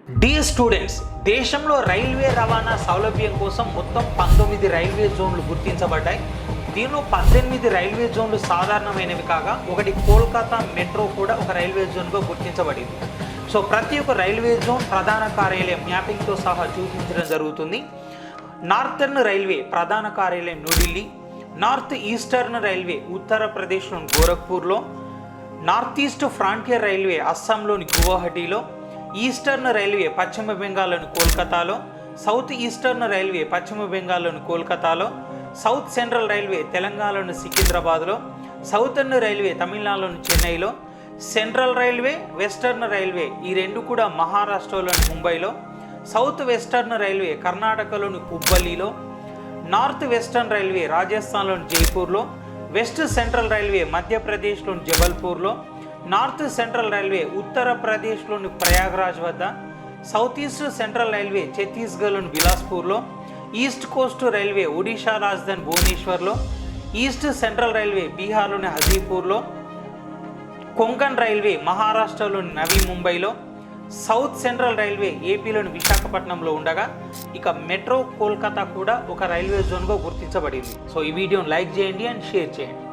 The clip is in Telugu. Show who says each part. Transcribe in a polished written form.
Speaker 1: డియర్ స్టూడెంట్స్, దేశంలో రైల్వే రవాణా సౌలభ్యం కోసం మొత్తం 19 రైల్వే జోన్లు గుర్తించబడ్డాయి. దీనిలో 18 రైల్వే జోన్లు సాధారణమైనవి కాగా ఒకటి కోల్కతా మెట్రో కూడా ఒక రైల్వే జోన్గా గుర్తించబడింది. సో ప్రతి ఒక్క రైల్వే జోన్ ప్రధాన కార్యాలయం మ్యాపింగ్తో సహా చూపించడం జరుగుతుంది. నార్థర్న్ రైల్వే ప్రధాన కార్యాలయం న్యూఢిల్లీ, నార్త్ ఈస్టర్న్ రైల్వే ఉత్తరప్రదేశ్లోని గోరఖ్పూర్లో, నార్త్ ఈస్ట్ ఫ్రాంటియర్ రైల్వే అస్సాంలోని గువాహటీలో, ఈస్టర్న్ రైల్వే పశ్చిమ బెంగాల్లోని కోల్కతాలో, సౌత్ ఈస్టర్న్ రైల్వే పశ్చిమ బెంగాల్లోని కోల్కతాలో, సౌత్ సెంట్రల్ రైల్వే తెలంగాణలోని సికింద్రాబాద్లో, సౌతర్న్ రైల్వే తమిళనాడులోని చెన్నైలో, సెంట్రల్ రైల్వే వెస్టర్న్ రైల్వే ఈ రెండు కూడా మహారాష్ట్రలోని ముంబైలో, సౌత్ వెస్టర్న్ రైల్వే కర్ణాటకలోని హుబ్బల్లిలో, నార్త్ వెస్టర్న్ రైల్వే రాజస్థాన్లోని జైపూర్లో, వెస్ట్ సెంట్రల్ రైల్వే మధ్యప్రదేశ్లోని జబల్పూర్లో, నార్త్ సెంట్రల్ రైల్వే ఉత్తరప్రదేశ్లోని ప్రయాగ్రాజ్ వద్ద, సౌత్ ఈస్ట్ సెంట్రల్ రైల్వే ఛత్తీస్గఢ్లోని బిలాస్పూర్లో, ఈస్ట్ కోస్ట్ రైల్వే ఒడిషా రాజధాని భువనేశ్వర్లో, ఈస్ట్ సెంట్రల్ రైల్వే బీహార్లోని హజీపూర్లో, కొంకణ్ రైల్వే మహారాష్ట్రలోని నవీ ముంబైలో, సౌత్ సెంట్రల్ రైల్వే ఏపీలోని విశాఖపట్నంలో ఉండగా ఇక మెట్రో కోల్కతా కూడా ఒక రైల్వే జోన్గా గుర్తించబడింది. సో ఈ వీడియోని లైక్ చేయండి అండ్ షేర్ చేయండి.